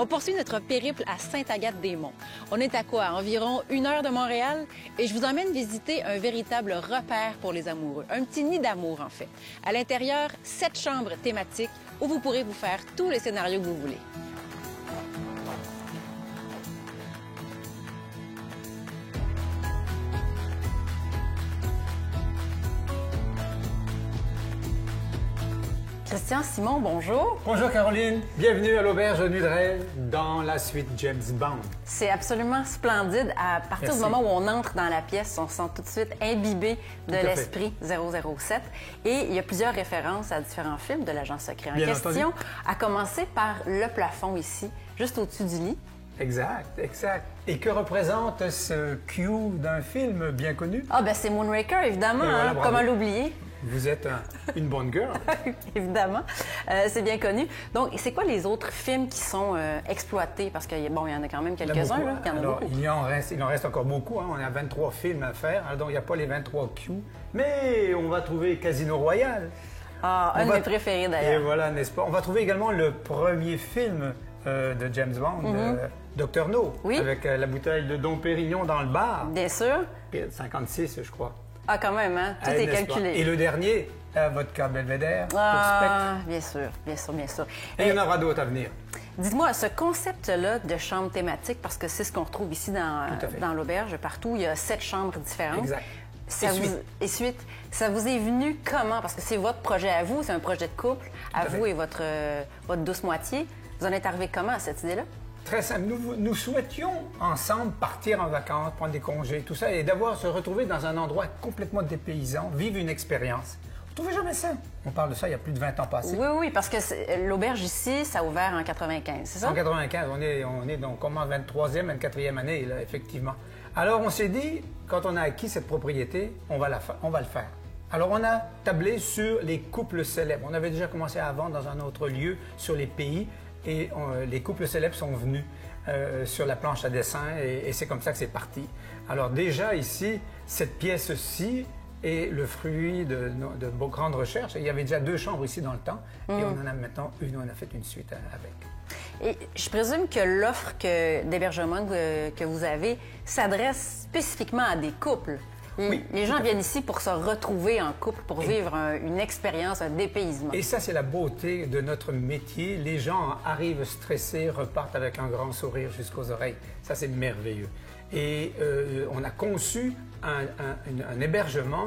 On poursuit notre périple à Sainte-Agathe-des-Monts. On est à quoi? À environ 1 heure de Montréal et je vous emmène visiter un véritable repère pour les amoureux. Un petit nid d'amour, en fait. À l'intérieur, 7 chambres thématiques où vous pourrez vous faire tous les scénarios que vous voulez. Christian Simon, bonjour. Bonjour Caroline, bienvenue à l'Auberge Nudrel dans la suite James Bond. C'est absolument splendide. À partir du moment où on entre dans la pièce, on se sent tout de suite imbibé de l'esprit 007. Et il y a plusieurs références à différents films de l'agent secret en question, à commencer par le plafond ici, juste au-dessus du lit. Exact, exact. Et que représente ce cue d'un film bien connu? Ah ben c'est Moonraker, évidemment, voilà, comment l'oublier? Vous êtes une bonne girl. Évidemment, c'est bien connu. Donc, c'est quoi les autres films qui sont exploités? Parce qu'il bon, il y en a quand même quelques-uns, là. Il en reste encore beaucoup. Hein. On a 23 films à faire. Alors, donc, il n'y a pas les 23 Q. Mais on va trouver Casino Royale. Ah, un de mes préférés, d'ailleurs. Et voilà, n'est-ce pas? On va trouver également le premier film de James Bond, Dr. No, avec la bouteille de Dom Pérignon dans le bar. Bien sûr. 56, je crois. Ah, quand même, hein? Tout est calculé. Et le dernier, la vodka Belvedere, pour Spectre. Bien sûr, bien sûr, bien sûr. Et il y en aura d'autres à venir. Dites-moi, ce concept-là de chambre thématique, parce que c'est ce qu'on retrouve ici dans l'auberge, partout, il y a 7 chambres différentes. Exact. Ça vous est venu comment? Parce que c'est votre projet à vous, c'est un projet de couple, à vous et votre douce moitié. Vous en êtes arrivé comment à cette idée-là? Très simple. Nous souhaitions ensemble partir en vacances, prendre des congés, tout ça, et d'avoir se retrouver dans un endroit complètement dépaysant, vivre une expérience. Vous ne trouvez jamais ça? On parle de ça il y a plus de 20 ans passés. Oui, oui, parce que l'auberge ici, ça a ouvert en 95, c'est ça? En 95, on commence 23e, 24e année, là, effectivement. Alors, on s'est dit, quand on a acquis cette propriété, on va le faire. Alors, on a tablé sur les couples célèbres. On avait déjà commencé à vendre dans un autre lieu, sur les pays, et les couples célèbres sont venus sur la planche à dessin et c'est comme ça que c'est parti. Alors déjà ici, cette pièce-ci est le fruit de grandes recherches. Il y avait déjà 2 chambres ici dans le temps et on en a maintenant une, on a fait une suite avec. Et je présume que l'offre d'hébergement que vous avez s'adresse spécifiquement à des couples. Oui, les gens viennent ici pour se retrouver en couple, pour vivre une expérience, un dépaysement. Et ça, c'est la beauté de notre métier. Les gens arrivent stressés, repartent avec un grand sourire jusqu'aux oreilles. Ça, c'est merveilleux. Et on a conçu un hébergement,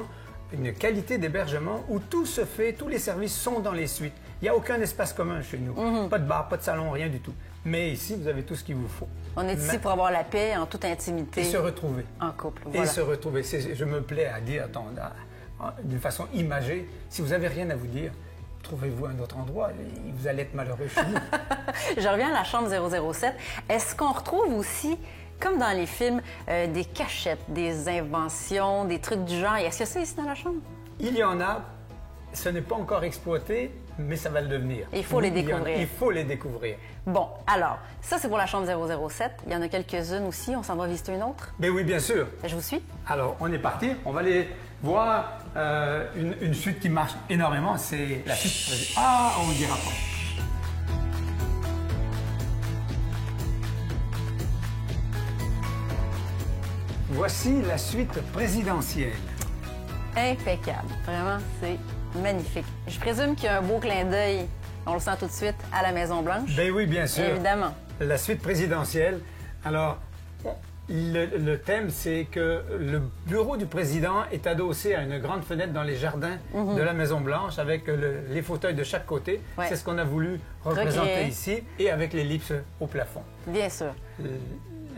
une qualité d'hébergement où tout se fait, tous les services sont dans les suites. Il n'y a aucun espace commun chez nous. Pas de bar, pas de salon, rien du tout. Mais ici, vous avez tout ce qu'il vous faut. On est ici pour avoir la paix en toute intimité. Et se retrouver. En couple, voilà. Et se retrouver. Je me plais à dire, d'une façon imagée, si vous n'avez rien à vous dire, trouvez-vous un autre endroit. Vous allez être malheureux chez nous. Je reviens à la chambre 007. Est-ce qu'on retrouve aussi, comme dans les films, des cachettes, des inventions, des trucs du genre? Est-ce que c'est ici dans la chambre? Il y en a. Ce n'est pas encore exploité, mais ça va le devenir. Il faut les découvrir. Il faut les découvrir. Bon, alors, ça c'est pour la chambre 007. Il y en a quelques-unes aussi. On s'en va visiter une autre? Ben oui, bien sûr. Je vous suis. Alors, on est parti. On va aller voir une suite qui marche énormément. C'est la suite... Ah, on ne dira pas. Voici la suite présidentielle. Impeccable. Vraiment, c'est magnifique. Je présume qu'il y a un beau clin d'œil, on le sent tout de suite, à la Maison-Blanche. Ben oui, bien sûr. Évidemment. La suite présidentielle. Alors, le thème, c'est que le bureau du président est adossé à une grande fenêtre dans les jardins de la Maison-Blanche avec les fauteuils de chaque côté. Ouais. C'est ce qu'on a voulu représenter ici et avec l'ellipse au plafond. Bien sûr.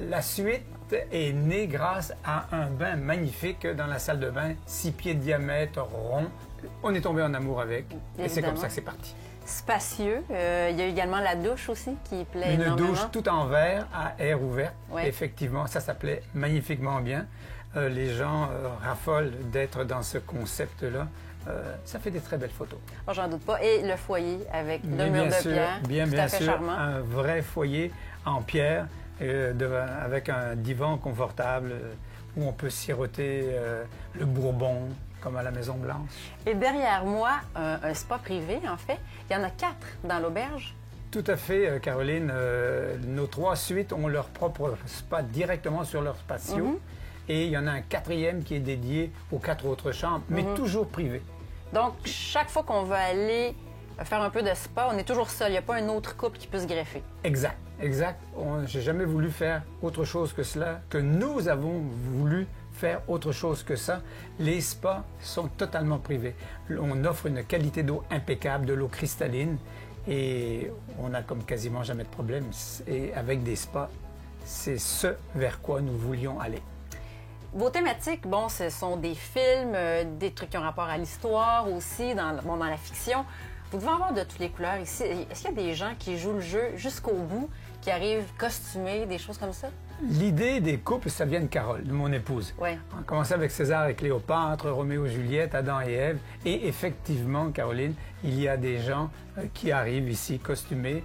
La suite est née grâce à un bain magnifique dans la salle de bain, 6 pieds de diamètre, rond. On est tombé en amour avec et c'est comme ça que c'est parti. Spacieux. Il y a également la douche aussi qui plaît énormément. Une douche tout en verre à air ouvert. Ouais. Effectivement, ça plaît magnifiquement bien. Les gens raffolent d'être dans ce concept-là. Ça fait des très belles photos. Oh, j'en doute pas. Et le foyer avec 2 murs de pierre, tout à fait charmant. Un vrai foyer en pierre avec un divan confortable où on peut siroter le bourbon, comme à la Maison-Blanche. Et derrière moi, un spa privé, en fait. Il y en a 4 dans l'auberge. Tout à fait, Caroline. Nos 3 suites ont leur propre spa directement sur leurs patios. Et il y en a un 4e qui est dédié aux 4 autres chambres, mais toujours privé. Donc, chaque fois qu'on veut aller faire un peu de spa, on est toujours seul. Il n'y a pas un autre couple qui peut se greffer. Exact, exact. J'ai jamais voulu faire autre chose que cela, que nous avons voulu faire autre chose que ça. Les spas sont totalement privés. On offre une qualité d'eau impeccable, de l'eau cristalline, et on n'a comme quasiment jamais de problème. Et avec des spas, c'est ce vers quoi nous voulions aller. Vos thématiques, bon, ce sont des films, des trucs qui ont rapport à l'histoire aussi, dans la fiction. Vous devez en avoir de toutes les couleurs ici. Est-ce qu'il y a des gens qui jouent le jeu jusqu'au bout, qui arrivent costumés, des choses comme ça? L'idée des couples, ça vient de Carole, de mon épouse. Ouais. On a commencé avec César et Cléopâtre, Roméo et Juliette, Adam et Ève. Et effectivement, Caroline, il y a des gens qui arrivent ici costumés.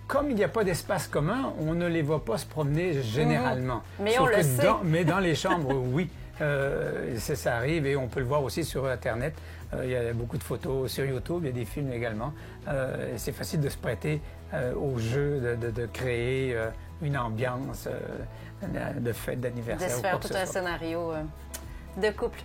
Comme il n'y a pas d'espace commun, on ne les voit pas se promener généralement. Mais on le sait. Mais dans les chambres, oui. Ça arrive et on peut le voir aussi sur Internet. Il y a beaucoup de photos sur YouTube, il y a des films également. C'est facile de se prêter au jeu, de créer une ambiance de fête, d'anniversaire. De se faire tout un scénario de couple.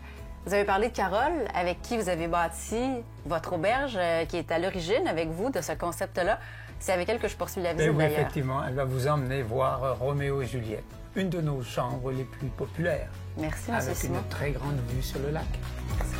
Vous avez parlé de Carole, avec qui vous avez bâti votre auberge, qui est à l'origine avec vous de ce concept-là. C'est avec elle que je poursuis la visite, oui, d'ailleurs. Effectivement, elle va vous emmener voir Roméo et Juliette, une de nos chambres les plus populaires. Merci, M. Simon. Avec une très grande vue sur le lac. Merci.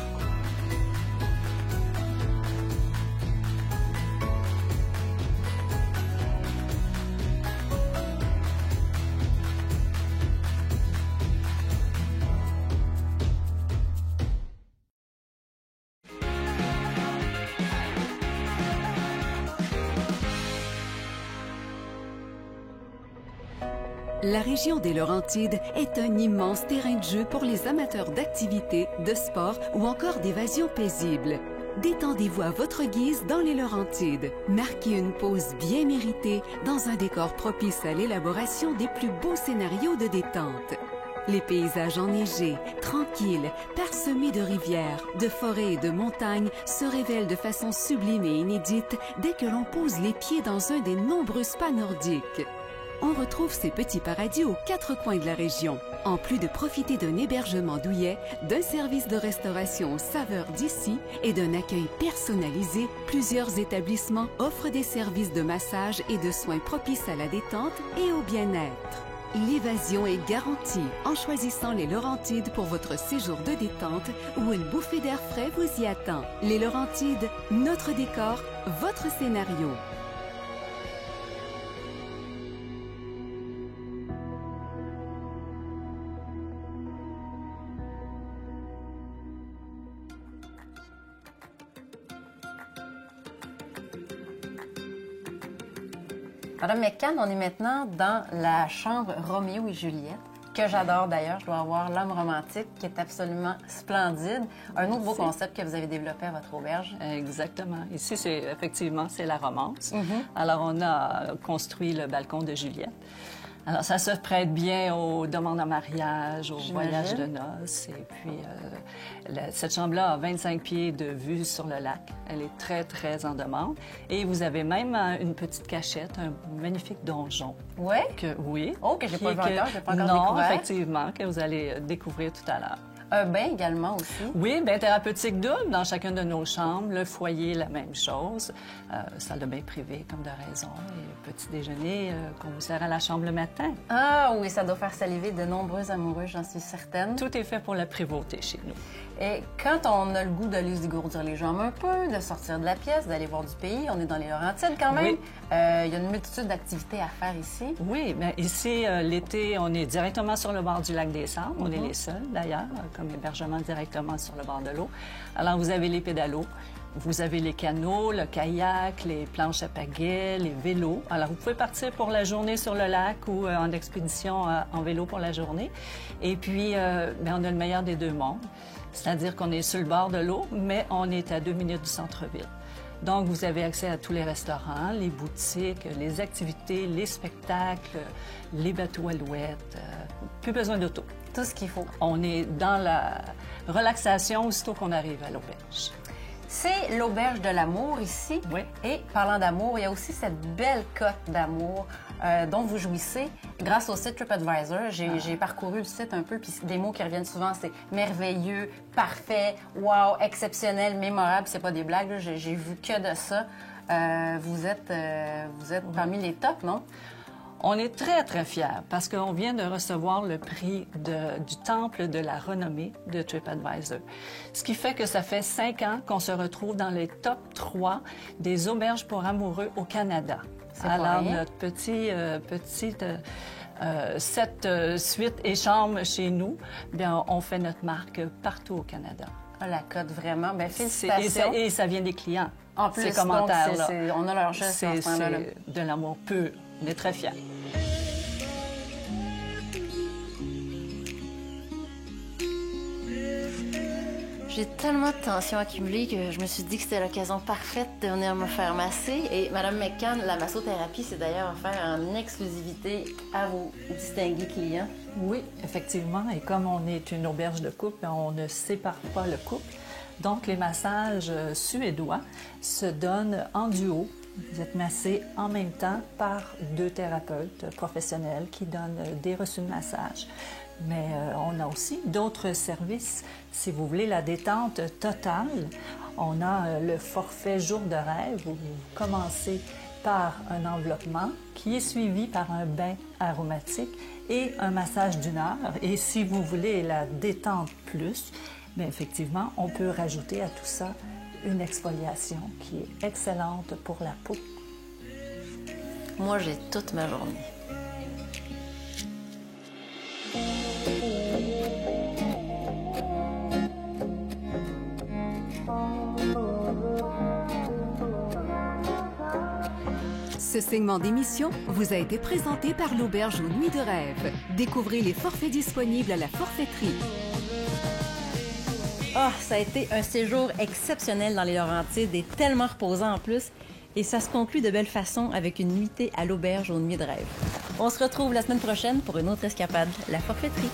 La région des Laurentides est un immense terrain de jeu pour les amateurs d'activités, de sport ou encore d'évasion paisible. Détendez-vous à votre guise dans les Laurentides. Marquez une pause bien méritée dans un décor propice à l'élaboration des plus beaux scénarios de détente. Les paysages enneigés, tranquilles, parsemés de rivières, de forêts et de montagnes se révèlent de façon sublime et inédite dès que l'on pose les pieds dans un des nombreux spas nordiques. On retrouve ces petits paradis aux 4 coins de la région. En plus de profiter d'un hébergement douillet, d'un service de restauration aux saveurs d'ici et d'un accueil personnalisé, plusieurs établissements offrent des services de massage et de soins propices à la détente et au bien-être. L'évasion est garantie en choisissant les Laurentides pour votre séjour de détente où une bouffée d'air frais vous y attend. Les Laurentides, notre décor, votre scénario. Madame McCann, on est maintenant dans la chambre Roméo et Juliette, que j'adore d'ailleurs. Je dois avoir l'homme romantique qui est absolument splendide. Un autre beau concept que vous avez développé à votre auberge. Exactement. Ici, effectivement, c'est la romance. Alors, on a construit le balcon de Juliette. Alors, ça se prête bien aux demandes en mariage, aux voyages de noces. Et puis, cette chambre-là a 25 pieds de vue sur le lac. Elle est très, très en demande. Et vous avez même une petite cachette, un magnifique donjon. Oui? Oui. Oh, que je n'ai pas vu encore, je n'ai pas encore découvert. Non, effectivement, que vous allez découvrir tout à l'heure. Un bain également aussi. Oui, bain thérapeutique double dans chacune de nos chambres. Le foyer, la même chose. Salle de bain privée, comme de raison. Et petit déjeuner qu'on vous sert à la chambre le matin. Ah oui, ça doit faire saliver de nombreux amoureux, j'en suis certaine. Tout est fait pour la prévôté chez nous. Et quand on a le goût d'aller se dégourdir les jambes un peu, de sortir de la pièce, d'aller voir du pays, on est dans les Laurentides quand même. Oui. Il y a une multitude d'activités à faire ici. Oui, bien ici, l'été, on est directement sur le bord du lac des Sables. On est les seuls, d'ailleurs, comme hébergement directement sur le bord de l'eau. Alors, vous avez les pédalos, vous avez les canots, le kayak, les planches à pagaie, les vélos. Alors, vous pouvez partir pour la journée sur le lac ou en expédition en vélo pour la journée. Et puis, bien, on a le meilleur des deux mondes. C'est-à-dire qu'on est sur le bord de l'eau, mais on est à 2 minutes du centre-ville. Donc, vous avez accès à tous les restaurants, les boutiques, les activités, les spectacles, les bateaux alouettes. Plus besoin d'auto. Tout ce qu'il faut. On est dans la relaxation aussitôt qu'on arrive à l'auberge. C'est l'auberge de l'amour ici. Oui. Et parlant d'amour, il y a aussi cette belle cote d'amour dont vous jouissez grâce au site TripAdvisor. J'ai parcouru le site un peu, puis des mots qui reviennent souvent, c'est merveilleux, parfait, wow, exceptionnel, mémorable. C'est pas des blagues, j'ai vu que de ça. Vous êtes parmi les tops, non? On est très, très fiers parce qu'on vient de recevoir le prix du Temple de la renommée de TripAdvisor. Ce qui fait que ça fait 5 ans qu'on se retrouve dans les top 3 des auberges pour amoureux au Canada. Alors, notre petite 7 suites et chambres chez nous, bien, on fait notre marque partout au Canada. Ah, la cote, vraiment. Bien, félicitations. Et ça vient des clients. En plus, ces commentaires-là. donc, on a leur geste C'est de l'amour pur. On est très fiers. J'ai tellement de tensions accumulées que je me suis dit que c'était l'occasion parfaite de venir me faire masser. Et Mme McCann, la massothérapie, c'est d'ailleurs offert en exclusivité à vos distingués clients. Oui, effectivement. Et comme on est une auberge de couple, on ne sépare pas le couple. Donc, les massages suédois se donnent en duo. Vous êtes massé en même temps par 2 thérapeutes professionnels qui donnent des reçus de massage. Mais on a aussi d'autres services. Si vous voulez la détente totale, on a le forfait jour de rêve où vous commencez par un enveloppement qui est suivi par un bain aromatique et un massage d'1 heure. Et si vous voulez la détente plus, bien effectivement, on peut rajouter à tout ça une exfoliation qui est excellente pour la peau. Moi, j'ai toute ma journée. Ce segment d'émission vous a été présenté par l'Auberge aux Nuits de Rêve. Découvrez les forfaits disponibles à la forfaiterie. Ah, ça a été un séjour exceptionnel dans les Laurentides et tellement reposant en plus. Et ça se conclut de belle façon avec une nuitée à l'Auberge aux Nuits de Rêve. On se retrouve la semaine prochaine pour une autre escapade, la forfaiterie.